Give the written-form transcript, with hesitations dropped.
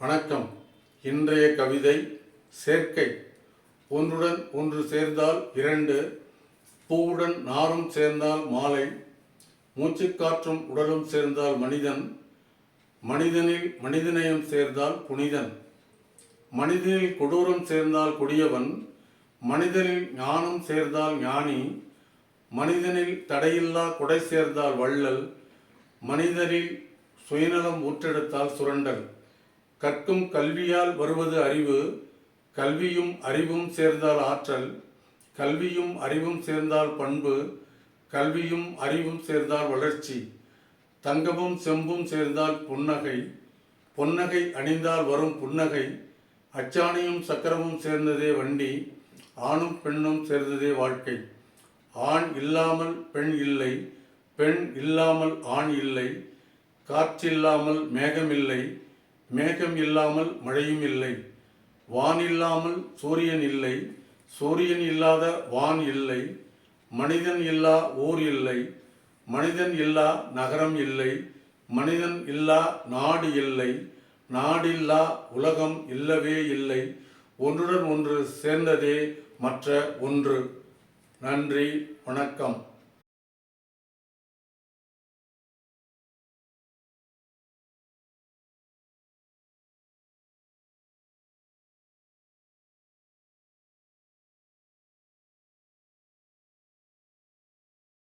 வணக்கம். இன்றைய கவிதை சேர்க்கை. ஒன்றுடன் ஒன்று சேர்ந்தால் இரண்டு, பூவுடன் நாரும் சேர்ந்தால் மாலை, மூச்சுக்காற்றும் உடலும் சேர்ந்தால் மனிதன், மனிதனில் மனிதநேயம் சேர்ந்தால் புனிதன், மனிதனில் கொடூரம் சேர்ந்தால் கொடியவன், மனிதனில் ஞானம் சேர்ந்தால் ஞானி, மனிதனில் தடையில்லா கொடை சேர்ந்தால் வள்ளல், மனிதனில் சுயநலம் ஊற்றெடுத்தால் சுரண்டல். கற்கும் கல்வியால் வருவது அறிவு, கல்வியும் அறிவும் சேர்ந்தால் ஆற்றல், கல்வியும் அறிவும் சேர்ந்தால் பண்பு, கல்வியும் அறிவும் சேர்ந்தால் வளர்ச்சி, தங்கமும் செம்பும் சேர்ந்தால் புன்னகை, பொன்னகை அணிந்தால் வரும் புன்னகை, அச்சாணியும் சக்கரமும் சேர்ந்ததே வண்டி, ஆணும் பெண்ணும் சேர்ந்ததே வாழ்க்கை. ஆண் இல்லாமல் பெண் இல்லை, பெண் இல்லாமல் ஆண் இல்லை, காற்றில்லாமல் மேகம் இல்லை, மேகம் இல்லாமல் மழையும் இல்லை, வான் இல்லாமல் சூரியன் இல்லை, சூரியன் இல்லாத வான் இல்லை, மனிதன் இல்லா ஊர் இல்லை, மனிதன் இல்லா நகரம் இல்லை, மனிதன் இல்லா நாடு இல்லை, நாடில்லா உலகம் இல்லவே இல்லை, ஒன்றுடன் ஒன்று சேர்ந்ததே மற்ற ஒன்று. நன்றி, வணக்கம்.